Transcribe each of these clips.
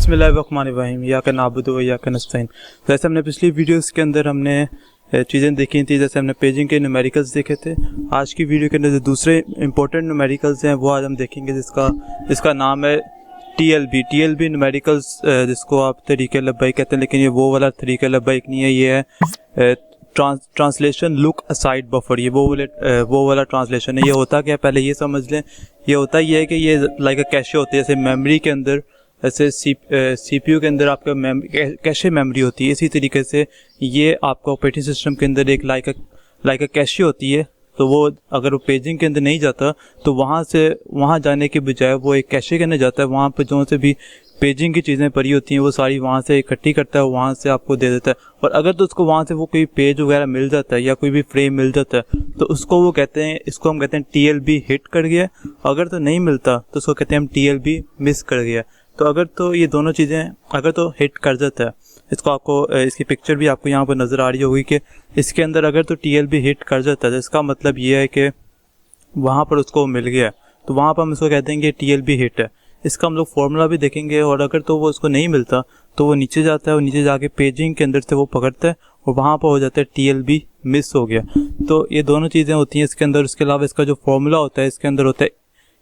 बिस्मिल्लाहिर्रहमानिर्रहीम या का नाबुदु व या का नस्तईन। जैसे हमने पिछली वीडियोस के अंदर हमने चीज़ें देखी थी, जैसे हमने पेजिंग के न्यूमेरिकल्स देखे थे। आज की वीडियो के अंदर जो दूसरे इंपॉर्टेंट न्यूमेरिकल्स हैं वो आज हम देखेंगे, जिसका नाम है टीएलबी न्यूमेरिकल्स, जिसको आप तरीक़े लब्बई कहते हैं, लेकिन ये वो वाला तरीक़े लब्बई नहीं है। ये है ट्रांसलेशन लुक असाइड बफर। ये वो वाला ट्रांसलेशन है। ये होता क्या है, पहले ये समझ लें। ये होता ये है कि ये लाइक अ कैशे होती है, जैसे मेमोरी के अंदर, ऐसे सीपीयू के अंदर आपका कैशे मेमोरी होती है। इसी तरीके से ये आपका ऑपरेटिंग सिस्टम के अंदर एक लाइक अ कैशे होती है। तो वो अगर वो पेजिंग के अंदर नहीं जाता तो वहाँ जाने के बजाय वो एक कैशे के अंदर जाता है। वहाँ पर जो से भी पेजिंग की चीज़ें पड़ी होती हैं वो सारी वहाँ से इकट्ठी करता है, वहाँ से आपको दे देता है। और अगर तो उसको वहाँ से वो कोई पेज वगैरह मिल जाता है या कोई भी फ्रेम मिल जाता है तो उसको वो कहते हैं, इसको हम कहते हैं टीएलबी हिट कर गया। अगर तो नहीं मिलता तो उसको कहते हैं हम टीएलबी मिस कर गया। तो अगर तो ये दोनों चीज़ें अगर तो हिट कर जाता है, इसको आपको इसकी पिक्चर भी आपको यहाँ पर नज़र आ रही होगी कि इसके अंदर अगर तो टीएलबी हिट कर जाता है तो इसका मतलब ये है कि वहाँ पर उसको मिल गया। तो वहाँ पर हम इसको कहते हैं कि टीएलबी हिट है। इसका हम लोग फार्मूला भी देखेंगे। और अगर तो वो उसको नहीं मिलता तो वो नीचे जाता है और नीचे जाके पेजिंग के अंदर से वो पकड़ता है और वहाँ पर हो जाता है टीएलबी मिस हो गया। तो ये दोनों चीज़ें होती हैं इसके अंदर। इसके अलावा इसका जो फार्मूला होता है इसके अंदर होता है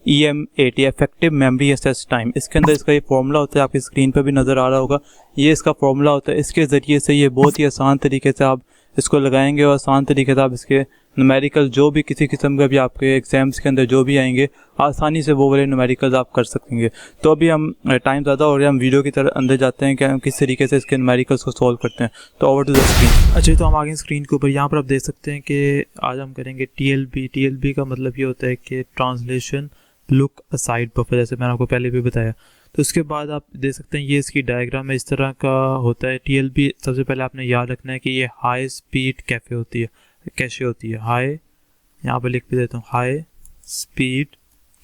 EM8, effective memory access time. इसके अंदर इसका ये फार्मूला होता है, आपकी स्क्रीन पर भी नज़र आ रहा होगा। ये इसका फार्मूला होता है। इसके ज़रिए से ये बहुत ही आसान तरीके से आप इसको लगाएंगे और आसान तरीके से आप इसके न्यूमेरिकल जो भी किसी किस्म का भी आपके एग्जाम्स के अंदर जो भी आएंगे, आसानी से वो वाले न्यूमेरिकल्स आप कर सकेंगे। तो अभी हम टाइम ज़्यादा हो रहा है, हम वीडियो की तरह अंदर जाते हैं कि हम किस तरीके से इसके न्यूमेरिकल्स को सॉल्व करते हैं। तो ओवर टू द स्क्रीन। अच्छा, तो हम आगे स्क्रीन के ऊपर यहाँ पर आप देख सकते हैं कि आज हम करेंगे टीएलबी का मतलब ये होता है कि ट्रांसलेशन लुक असाइड बफर, जैसे मैंने आपको पहले भी बताया। तो उसके बाद आप देख सकते हैं ये इसकी डायग्राम है, इस तरह का होता है। टीएलबी सबसे पहले आपने याद रखना है कि ये हाई स्पीड कैशे होती है। हाई, यहाँ पर लिख भी देता हूँ, हाई स्पीड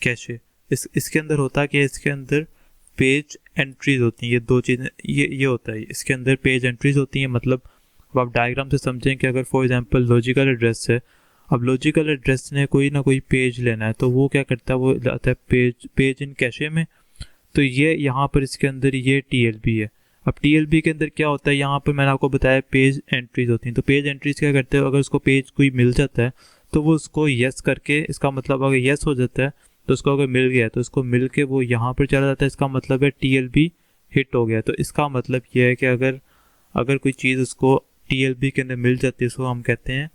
कैशे। इसके अंदर होता है कि इसके अंदर पेज एंट्रीज होती हैं। ये दो चीज़ें ये होता है, इसके अंदर पेज एंट्रीज होती हैं। मतलब अब आप डायग्राम से समझें कि अगर फॉर एग्जांपल लॉजिकल एड्रेस है, अब लॉजिकल एड्रेस ने कोई ना कोई पेज लेना है तो वो क्या करता है, वो लाता है पेज इन कैशे में। तो ये यहाँ पर इसके अंदर ये टीएलबी है। अब टीएलबी के अंदर क्या होता है, यहाँ पर मैंने आपको बताया पेज एंट्रीज होती हैं। तो पेज एंट्रीज क्या करते हैं, अगर उसको पेज कोई मिल जाता है तो वो उसको यस करके, इसका मतलब अगर यस हो जाता है तो उसको अगर मिल गया तो उसको मिल के वो यहाँ पर चला जाता है। इसका मतलब है टीएलबी हिट हो गया। तो इसका मतलब ये है कि अगर कोई चीज़ उसको टीएलबी के अंदर मिल जाती है उसको हम कहते हैं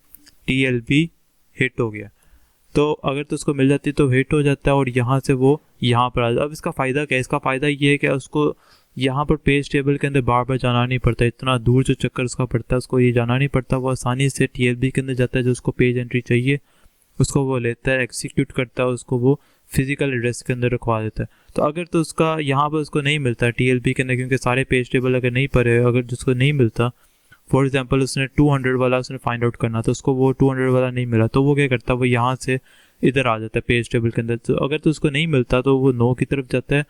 टीएलबी हिट हो गया। तो अगर तो उसको मिल जाती है तो हिट हो जाता है और यहाँ से वो यहाँ पर आ जाता है। अब इसका फ़ायदा क्या है, इसका फ़ायदा ये है कि उसको यहाँ पर पेज टेबल के अंदर बार बार जाना नहीं पड़ता। इतना दूर जो चक्कर उसका पड़ता है उसको ये जाना नहीं पड़ता। वो आसानी से टीएलबी के अंदर जाता है, जो उसको पेज एंट्री चाहिए उसको वो लेता है, एक्सिक्यूट करता है, उसको वो फिजिकल एड्रेस के अंदर रखवा देता है। तो अगर तो उसका यहाँ पर उसको नहीं मिलता टीएलबी के अंदर, क्योंकि सारे पेज टेबल अगर नहीं पड़े, अगर जिसको नहीं मिलता, फॉर एग्जांपल उसने 200 वाला उसने फाइंड आउट करना, तो उसको वो 200 वाला नहीं मिला तो वो क्या करता है, वो यहाँ से इधर आ जाता है पेज टेबल के अंदर। तो अगर तो उसको नहीं मिलता तो वो 9 की तरफ जाता है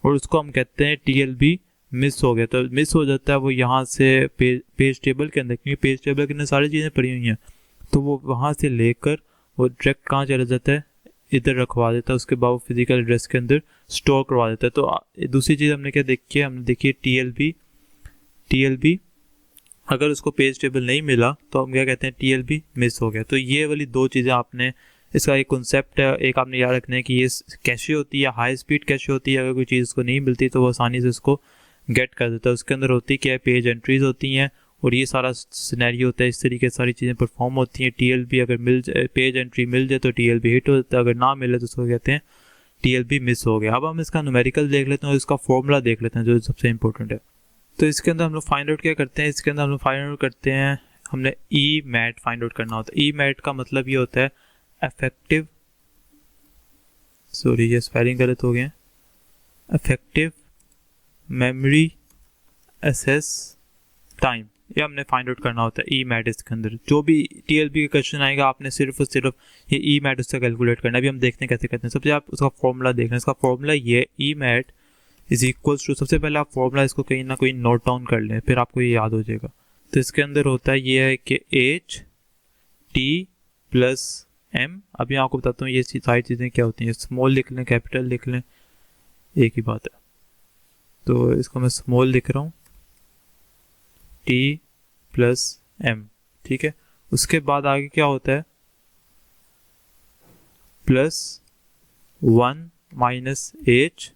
और उसको हम कहते हैं टीएलबी मिस हो गया। तो मिस हो जाता है वो यहाँ से पेज टेबल के अंदर, क्योंकि पेज टेबल के अंदर सारी चीज़ें पड़ी हुई हैं। तो वो वहाँ से लेकर वो डायरेक्ट कहाँ चला जाता है, इधर रखवा देता है। उसके बाद वो फिजिकल एड्रेस के अंदर स्टोर करवा देता है। तो दूसरी चीज़ हमने क्या देखी है, हमने देखी है टीएलबी अगर उसको पेज टेबल नहीं मिला तो हम क्या कहते हैं, टीएलबी मिस हो गया। तो ये वाली दो चीज़ें आपने, इसका एक कॉन्सेप्ट है, एक आपने याद रखना है कि ये कैशे होती है, हाई स्पीड कैशे होती है। अगर कोई चीज़ उसको नहीं मिलती तो वो आसानी से उसको गेट कर देता है। उसके अंदर होती क्या है, पेज एंट्रीज होती हैं और ये सारा सिनेरियो होता है। इस तरीके से सारी चीज़ें परफॉर्म होती हैं। टीएलबी अगर मिल जाए, पेज एंट्री मिल जाए तो टीएलबी हिट हो जाता है, अगर ना मिले तो उसको कहते हैं टीएलबी मिस हो गया। अब हम इसका न्यूमेरिकल देख लेते हैं और इसका फॉर्मूला देख लेते हैं जो सबसे इंपॉर्टेंट है। तो इसके अंदर हम लोग फाइंड आउट क्या करते हैं, इसके अंदर हम लोग फाइंड आउट करते हैं, हमने EMAT फाइंड आउट करना होता है। EMAT का मतलब ये होता है इफेक्टिव, सॉरी ये स्पेलिंग गलत हो गया, इफेक्टिव मेमोरी एक्सेस टाइम। ये हमने फाइंड आउट करना होता है EMAT। इसके अंदर जो भी टीएलबी का क्वेश्चन आएगा आपने सिर्फ और सिर्फ ये EMAT उससे कैलकुलेट करना है। अभी हम देखते हैं कैसे करते हैं। सबसे आप उसका फॉर्मूला देख रहे हैं, इसका फॉर्मूला ये EMAT इज इक्वल्स टू, सबसे पहले आप फॉर्मूला इसको कहीं ना कहीं नोट डाउन कर लें, फिर आपको ये याद हो जाएगा। तो इसके अंदर होता है ये है कि HT+M। अभी आपको बताता हूँ ये सारी चीज़ें क्या होती हैं। स्मॉल लिख लें, कैपिटल लिख लें, एक ही बात है। तो इसको मैं स्मॉल लिख रहा हूँ, टी प्लस एम, ठीक है। उसके बाद आगे क्या होता है, प्लस 1 माइनस एच,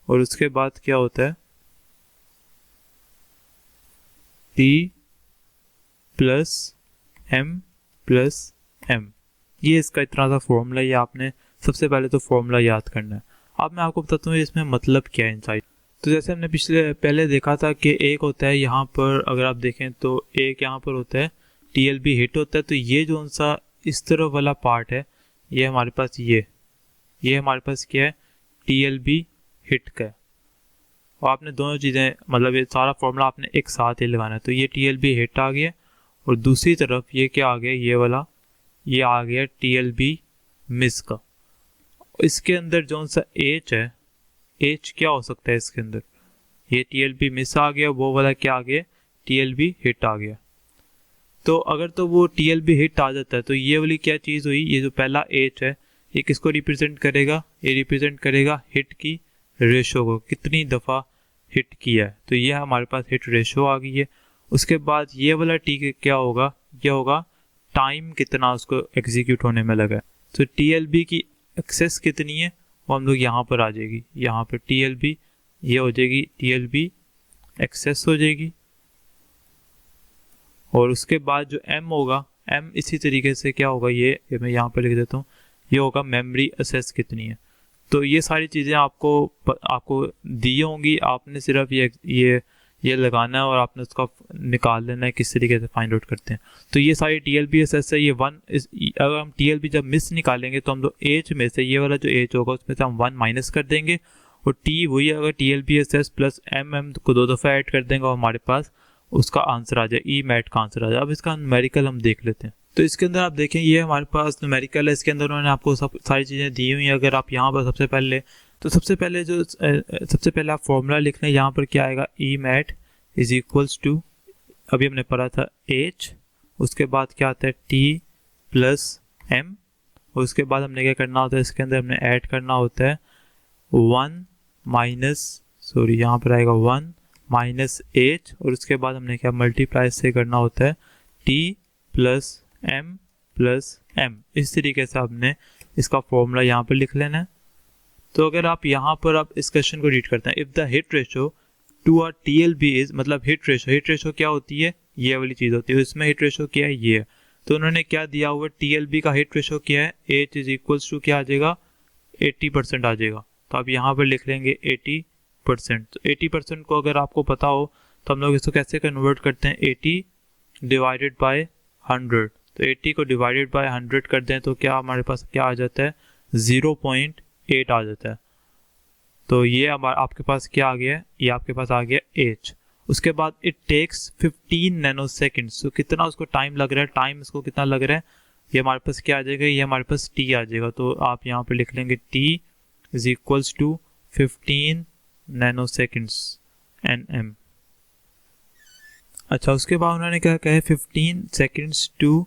और उसके बाद क्या होता है, T plus M plus M. ये इसका इतना सा फॉर्मूला, ये आपने सबसे पहले तो फॉर्मूला याद करना है। अब मैं आपको बताता हूँ इसमें मतलब क्या है इनसाइड। तो जैसे हमने पहले देखा था कि एक होता है यहाँ पर, अगर आप देखें तो एक यहाँ पर होता है TLB हिट होता है। तो ये जो सा इस तरफ वाला पार्ट है, ये हमारे पास ये हमारे पास क्या है, TLB हिट का है। और आपने दोनों चीज़ें, मतलब ये सारा फॉर्मूला आपने एक साथ ही लगाना है। तो ये TLB हिट आ गया, और दूसरी तरफ ये क्या आ गया, ये वाला ये आ गया TLB मिस का। इसके अंदर जो सा H है, H क्या हो सकता है इसके अंदर, ये TLB मिस आ गया, वो वाला क्या आ गया, TLB हिट आ गया। तो अगर तो वो TLB हिट आ जाता है तो ये वाली क्या चीज़ हुई, ये जो पहला H है ये किसको रिप्रेजेंट करेगा, ये रिप्रेजेंट करेगा हिट की रेशो को, कितनी दफ़ा हिट किया है। तो ये हमारे पास हिट रेशो आ गई है। उसके बाद ये वाला T क्या होगा, ये होगा टाइम कितना उसको एग्जीक्यूट होने में लगा है। तो TLB की एक्सेस कितनी है वो हम लोग यहाँ पर आ जाएगी, यहाँ पर TLB ये हो जाएगी, TLB एक्सेस हो जाएगी। और उसके बाद जो M होगा, M इसी तरीके से क्या होगा, ये मैं यहाँ पर लिख देता हूँ, ये होगा मेमोरी एक्सेस कितनी है। तो ये सारी चीज़ें आपको दी होंगी, आपने सिर्फ ये लगाना है और आपने उसका निकाल लेना है किस तरीके से फाइंड आउट करते हैं। तो ये सारी TLB एक्सेस है, ये 1 अगर हम TLB जब मिस निकालेंगे तो हम लोग H में से ये वाला जो H होगा उसमें से हम 1 माइनस कर देंगे, और T वही अगर TLB एक्सेस प्लस M को 2 दफ़ा ऐड कर देंगे और हमारे पास उसका आंसर आ जाए, ई मैट का आंसर आ जाए। अब इसका न्यूमेरिकल हम देख लेते हैं। तो इसके अंदर आप देखें ये हमारे पास न्यूमेरिकल है, इसके अंदर उन्होंने आपको सारी चीज़ें दी हुई हैं। अगर आप यहाँ पर सबसे पहले आप फॉर्मूला लिखना है, यहाँ पर क्या आएगा, ई मैट इज इक्वल्स टू, अभी हमने पढ़ा था H, उसके बाद क्या आता है T प्लस M, और उसके बाद हमने क्या करना होता है, इसके अंदर हमने ऐड करना होता है 1 यहाँ पर आएगा 1 माइनस H, और उसके बाद हमने क्या मल्टीप्लाई से करना होता है T plus M plus M। इस तरीके से आपने इसका फॉर्मूला यहाँ पर लिख लेना है। तो अगर आप यहाँ पर आप इस क्वेश्चन को रीड करते हैं, if the hit ratio to a TLB is, मतलब हिट रेशो क्या होती है, ये वाली चीज़ होती है, इसमें हिट रेशो क्या है, ये है। तो उन्होंने क्या दिया हुआ है, TLB का हिट रेशो क्या है, H इज इक्वल्स टू क्या आ जाएगा, 80% आ जाएगा। तो आप यहाँ पर लिख लेंगे 80%। तो 80% को अगर आपको पता हो तो हम लोग इसको कैसे कन्वर्ट करते हैं, 80 डिवाइडेड बाय 100। तो 80 को डिवाइडेड बाय 100 कर दें तो क्या हमारे पास क्या आ जाता है, 0.8 आ जाता है। तो ये आपके पास क्या आ गया है, ये आपके पास आ गया H। उसके बाद इट टेक्स 15 नैनो सेकेंड्स। तो कितना उसको टाइम लग रहा है, टाइम इसको कितना लग रहा है, ये हमारे पास क्या आ जाएगा, ये हमारे पास T आ जाएगा। तो आप यहाँ पे लिख लेंगे T is equals to 15 nano seconds NM। अच्छा, उसके बाद उन्होंने क्या कहा है, 15 seconds to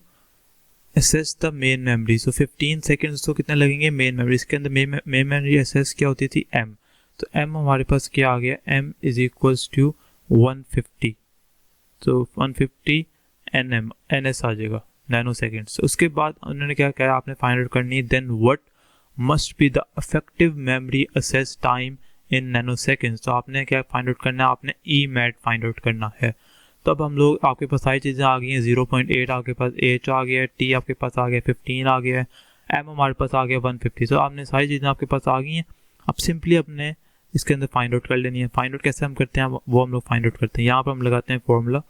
access the main memory. So 15 seconds तो कितने लगेंगे मेन मेमोरी, इसके अंदर मेन मेमोरी एसेस क्या होती थी, M। तो M हमारे पास क्या आ गया, M इज इक्वल्स टू 150। तो 150 NS आ जाएगा, नैनो सेकेंड्स। उसके बाद उन्होंने क्या कहा, आपने फाइंड आउट करनी है, then what must be the effective memory access time in nano seconds. तो आपने क्या फाइंड आउट करना है, आपने ई मैट फाइंड आउट करना है। तो अब हम लोग, आपके पास सारी चीज़ें आ गई हैं, 0.8 आपके पास H आ गया है, T आपके पास आ गया 15 आ गया है, M हमारे पास आ गया 150। तो आपने सारी चीज़ें आपके पास आ गई हैं। अब सिंपली अपने इसके अंदर फाइंड आउट कर लेनी है। फाइंड आउट कैसे हम करते हैं, वो हम लोग फाइंड आउट करते हैं, यहाँ पर हम लगाते हैं फॉर्मूला।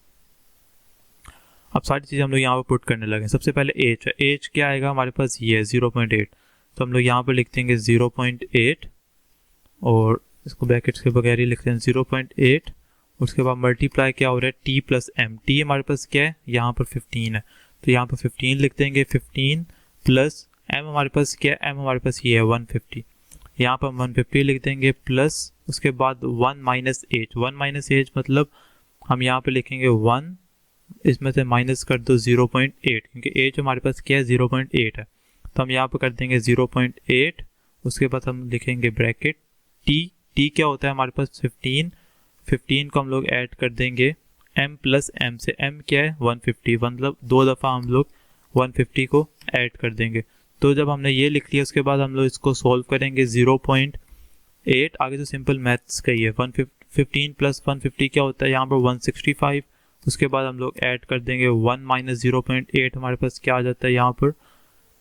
अब सारी चीज़ें हम लोग यहाँ पर पुट करने लगे। सबसे पहले H है, H क्या आएगा हमारे पास, ये है 0.8। तो हम लोग यहाँ पर लिख देंगे 0.8, और इसको ब्रैकेट्स के बगैर ही लिखते हैं 0.8। उसके बाद मल्टीप्लाई क्या हो रहा है, T प्लस M। T हमारे पास क्या है, यहाँ पर 15 है, तो यहाँ पर 15 लिख देंगे, 15 प्लस M हमारे पास क्या है, M हमारे पास ये है 150, यहाँ पर 150 लिख देंगे, प्लस उसके बाद 1 माइनस H। 1 माइनस H मतलब हम यहाँ पे लिखेंगे 1, इसमें से माइनस कर दो 0.8, क्योंकि H हमारे पास क्या है 0.8 है। तो हम यहाँ पे कर देंगे 0.8। उसके बाद हम लिखेंगे ब्रैकेट T क्या होता है हमारे पास 15 15 को हम लोग ऐड कर देंगे m प्लस m से। m क्या है 150, मतलब 2 दफ़ा हम लोग 150 को ऐड कर देंगे। तो जब हमने ये लिख लिया उसके बाद हम लोग इसको सॉल्व करेंगे 0.8। आगे तो सिंपल मैथ्स का ही है। 115 प्लस 150 क्या होता है यहाँ पर 165। उसके बाद हम लोग ऐड कर देंगे 1 माइनस 0.8, हमारे पास क्या आ जाता है यहाँ पर,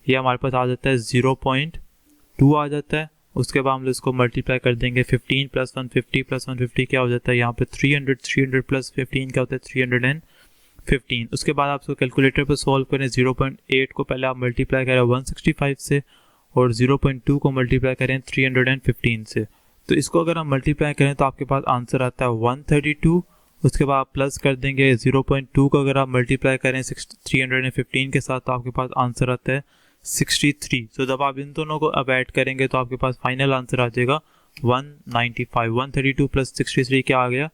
यह हमारे पास आ जाता है 0.2 आ जाता है। उसके बाद हम लोग इसको मल्टीप्लाई कर देंगे 15 प्लस 150 क्या हो जाता है यहाँ पे 300 प्लस 15 क्या होता है 315। उसके बाद आप इसको कैलकुलेटर पर सॉल्व करें। 0.8 को पहले आप मल्टीप्लाई करें 165 से और 0.2 को मल्टीप्लाई करें 315 से। तो इसको अगर हम मल्टीप्लाई करें तो आपके पास आंसर आता है 132। उसके बाद आप प्लस कर देंगे 0.2 को अगर आप मल्टीप्लाई करें 315 के साथ तो आपके पास आंसर आता है 63। तो जब आप इन दोनों को अब ऐड करेंगे तो आपके पास फाइनल आंसर आ जाएगा 195। 132 प्लस 63 क्या आ गया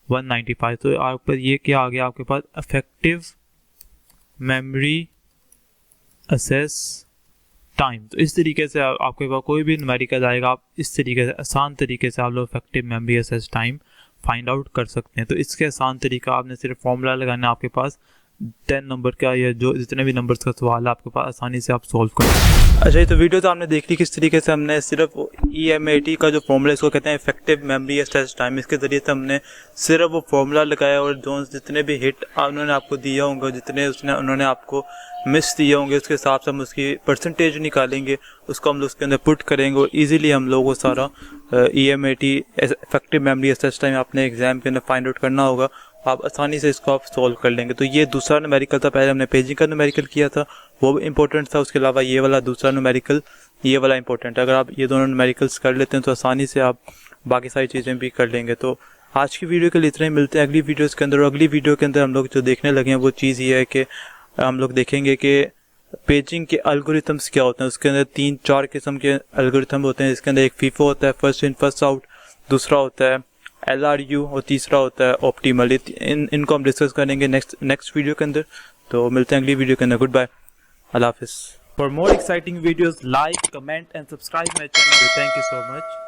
195। तो आप पर ये क्या आ गया आपके पास इफेक्टिव मेमोरी एक्सेस टाइम। तो इस तरीके से आपके पास कोई भी न्यूमेरिकल आएगा, आप इस तरीके से आसान तरीके से आप लोग effective memory access time find out कर सकते हैं। तो इसके आसान तरीका आपने सिर्फ फॉर्मूला लगाना है, आपके पास 10 नंबर का या जो जितने भी नंबर्स का सवाल है आपके पास आसानी से आप सॉल्व करें। अच्छा, तो वीडियो तो आपने देख ली किस तरीके से हमने सिर्फ EMAT का जो फॉर्मूला इसको कहते हैं इफेक्टिव मेमोरी एक्सेस टाइम, इसके ज़रिए से हमने सिर्फ वो फॉर्मूला लगाया और जो जितने भी हिट उन्होंने आपको दिया होंगे, जितने उन्होंने आपको मिस दिए होंगे उसके हिसाब से हम उसकी परसेंटेज निकालेंगे, उसको हम लोग उसके अंदर पुट करेंगे और ईजिली हम लोग वो सारा EMAT effective memory access time अपने एग्जाम के अंदर फाइंड आउट करना होगा। आप आसानी से इसको आप सॉल्व कर लेंगे। तो ये दूसरा न्यूमेरिकल था, पहले हमने पेजिंग का न्यूमेरिकल किया था वो भी इंपॉर्टेंट था। उसके अलावा ये वाला दूसरा न्यूमेरिकल ये वाला इंपॉर्टेंट है। अगर आप ये दोनों न्यूमेरिकल्स कर लेते हैं तो आसानी से आप बाकी सारी चीज़ें भी कर लेंगे। तो आज की वीडियो के लिए इतना ही, मिलते हैं अगली वीडियोज़ के अंदर। और अगली वीडियो के अंदर हम लोग जो देखने लगे हैं वो चीज़ ये है कि हम लोग देखेंगे कि पेजिंग के एल्गोरिथम्स क्या होते हैं। उसके अंदर 3-4 किस्म के एल्गोरिथम होते हैं। इसके अंदर एक फीफो होता है, फर्स्ट इन फर्स्ट आउट, दूसरा होता है LRU और तीसरा होता है ऑप्टिमल। इनको हम डिस्कस करेंगे नेक्स्ट वीडियो के अंदर। तो मिलते हैं अगली वीडियो के अंदर। गुड बाय, अल्लाह हाफिज़। For more exciting videos, like, comment and subscribe my channel. Thank you so much.